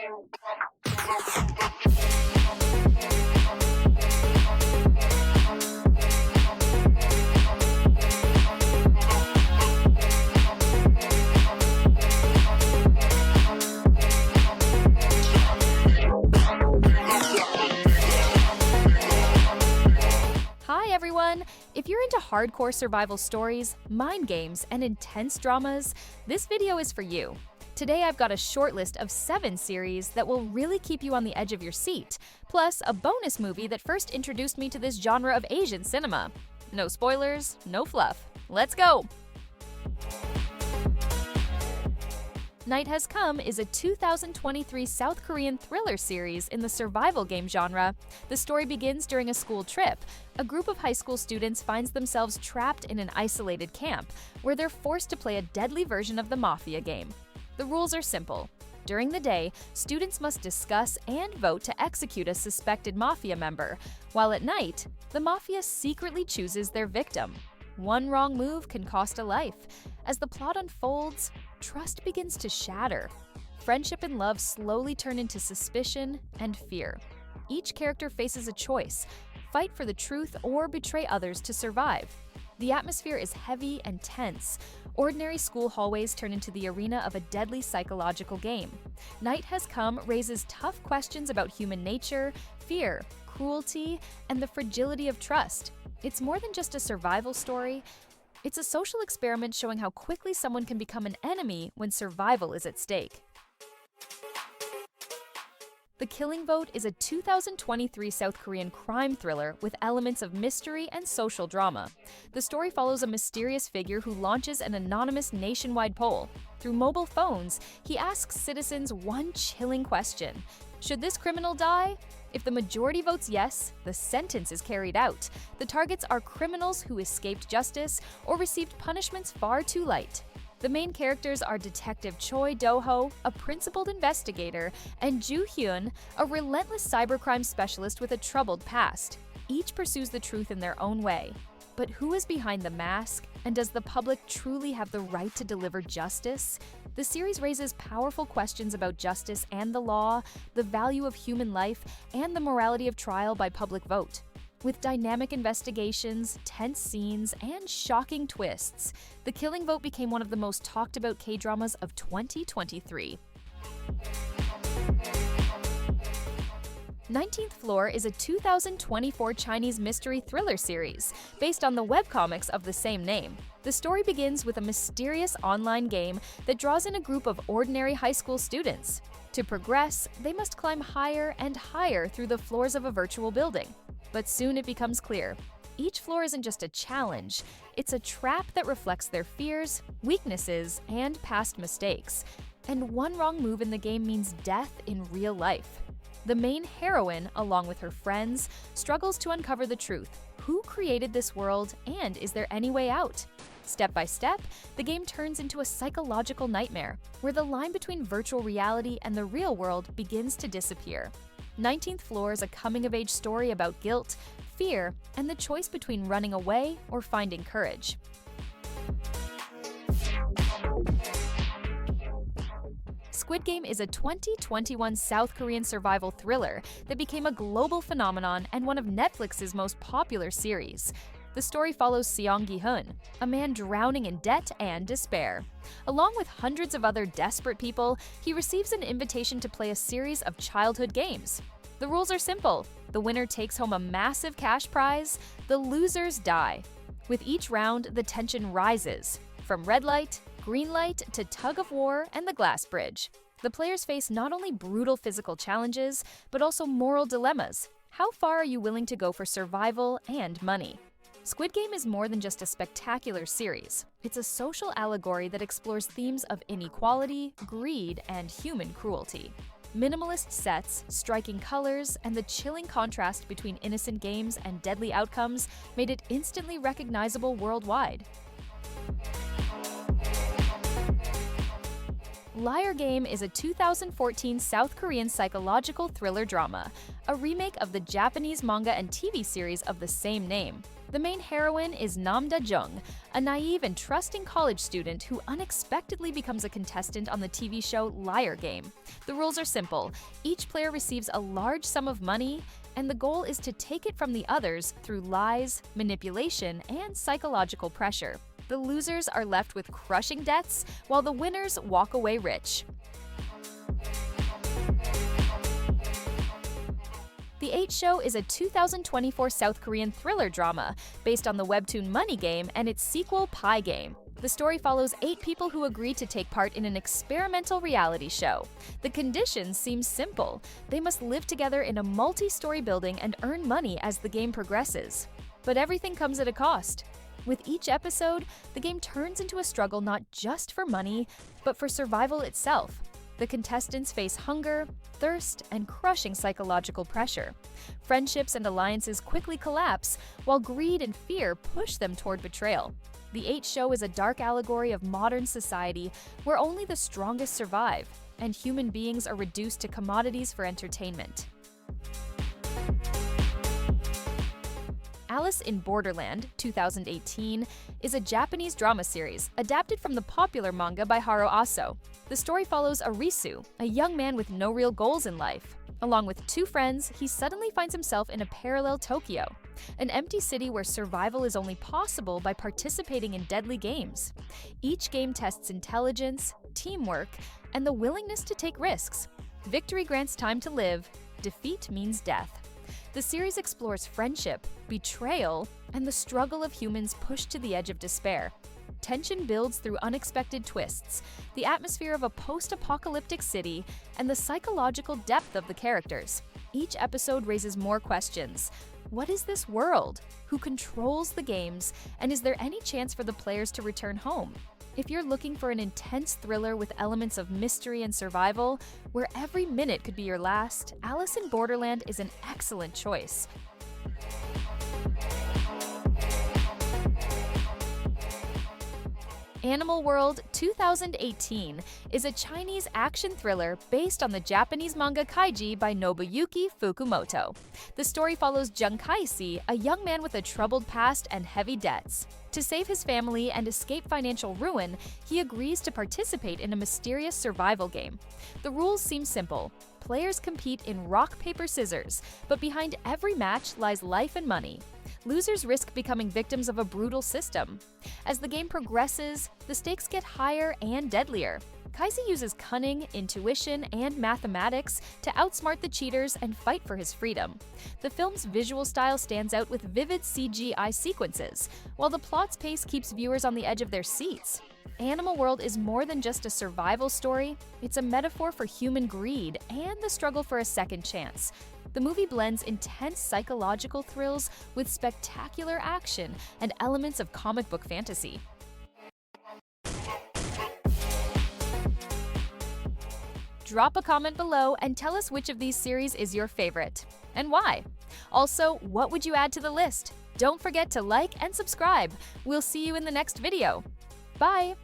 Hi everyone! If you're into hardcore survival stories, mind games, and intense dramas, this video is for you. Today I've got a short list of 7 series that will really keep you on the edge of your seat, plus a bonus movie that first introduced me to this genre of Asian cinema. No spoilers, no fluff. Let's go! Night Has Come is a 2023 South Korean thriller series in the survival game genre. The story begins during a school trip. A group of high school students finds themselves trapped in an isolated camp, where they're forced to play a deadly version of the Mafia game. The rules are simple. During the day, students must discuss and vote to execute a suspected Mafia member, while at night, the Mafia secretly chooses their victim. One wrong move can cost a life. As the plot unfolds, trust begins to shatter. Friendship and love slowly turn into suspicion and fear. Each character faces a choice: fight for the truth or betray others to survive. The atmosphere is heavy and tense. Ordinary school hallways turn into the arena of a deadly psychological game. Night Has Come raises tough questions about human nature, fear, cruelty, and the fragility of trust. It's more than just a survival story. It's a social experiment showing how quickly someone can become an enemy when survival is at stake. The Killing Vote is a 2023 South Korean crime thriller with elements of mystery and social drama. The story follows a mysterious figure who launches an anonymous nationwide poll. Through mobile phones, he asks citizens one chilling question: should this criminal die? If the majority votes yes, the sentence is carried out. The targets are criminals who escaped justice or received punishments far too light. The main characters are Detective Choi Do-ho, a principled investigator, and Joo Hyun, a relentless cybercrime specialist with a troubled past. Each pursues the truth in their own way. But who is behind the mask? And does the public truly have the right to deliver justice? The series raises powerful questions about justice and the law, the value of human life, and the morality of trial by public vote. With dynamic investigations, tense scenes, and shocking twists, The Killing Vote became one of the most talked about K-dramas of 2023. 19th Floor is a 2024 Chinese mystery thriller series based on the webcomics of the same name. The story begins with a mysterious online game that draws in a group of ordinary high school students. To progress, they must climb higher and higher through the floors of a virtual building. But soon it becomes clear: each floor isn't just a challenge, it's a trap that reflects their fears, weaknesses, and past mistakes. And one wrong move in the game means death in real life. The main heroine, along with her friends, struggles to uncover the truth. Who created this world, and is there any way out? Step by step, the game turns into a psychological nightmare, where the line between virtual reality and the real world begins to disappear. 19th Floor is a coming-of-age story about guilt, fear, and the choice between running away or finding courage. Squid Game is a 2021 South Korean survival thriller that became a global phenomenon and one of Netflix's most popular series. The story follows Seong Gi-hun, a man drowning in debt and despair. Along with hundreds of other desperate people, he receives an invitation to play a series of childhood games. The rules are simple. The winner takes home a massive cash prize, the losers die. With each round, the tension rises, from red light, green light, to tug of war and the glass bridge. The players face not only brutal physical challenges, but also moral dilemmas. How far are you willing to go for survival and money? Squid Game is more than just a spectacular series. It's a social allegory that explores themes of inequality, greed, and human cruelty. Minimalist sets, striking colors, and the chilling contrast between innocent games and deadly outcomes made it instantly recognizable worldwide. Liar Game is a 2014 South Korean psychological thriller drama, a remake of the Japanese manga and TV series of the same name. The main heroine is Namda Jung, a naive and trusting college student who unexpectedly becomes a contestant on the TV show Liar Game. The rules are simple. Each player receives a large sum of money, and the goal is to take it from the others through lies, manipulation, and psychological pressure. The losers are left with crushing debts, while the winners walk away rich. The 8 Show is a 2024 South Korean thriller drama based on the webtoon Money Game and its sequel Pie Game. The story follows 8 people who agree to take part in an experimental reality show. The conditions seem simple. They must live together in a multi-story building and earn money as the game progresses. But everything comes at a cost. With each episode, the game turns into a struggle not just for money, but for survival itself. The contestants face hunger, thirst, and crushing psychological pressure. Friendships and alliances quickly collapse, while greed and fear push them toward betrayal. The 8 Show is a dark allegory of modern society where only the strongest survive, and human beings are reduced to commodities for entertainment. Alice in Borderland, 2018, is a Japanese drama series adapted from the popular manga by Haro Aso. The story follows Arisu, a young man with no real goals in life. Along with 2 friends, he suddenly finds himself in a parallel Tokyo, an empty city where survival is only possible by participating in deadly games. Each game tests intelligence, teamwork, and the willingness to take risks. Victory grants time to live, defeat means death. The series explores friendship, betrayal, and the struggle of humans pushed to the edge of despair. Tension builds through unexpected twists, the atmosphere of a post-apocalyptic city, and the psychological depth of the characters. Each episode raises more questions. What is this world? Who controls the games? And is there any chance for the players to return home? If you're looking for an intense thriller with elements of mystery and survival, where every minute could be your last, Alice in Borderland is an excellent choice. Animal World 2018 is a Chinese action thriller based on the Japanese manga Kaiji by Nobuyuki Fukumoto. The story follows Jung Kai-si, a young man with a troubled past and heavy debts. To save his family and escape financial ruin, he agrees to participate in a mysterious survival game. The rules seem simple. Players compete in rock, paper, scissors, but behind every match lies life and money. Losers risk becoming victims of a brutal system. As the game progresses, the stakes get higher and deadlier. Kaisi uses cunning, intuition, and mathematics to outsmart the cheaters and fight for his freedom. The film's visual style stands out with vivid CGI sequences, while the plot's pace keeps viewers on the edge of their seats. Animal World is more than just a survival story, it's a metaphor for human greed and the struggle for a second chance. The movie blends intense psychological thrills with spectacular action and elements of comic book fantasy. Drop a comment below and tell us which of these series is your favorite, and why. Also, what would you add to the list? Don't forget to like and subscribe. We'll see you in the next video. Bye!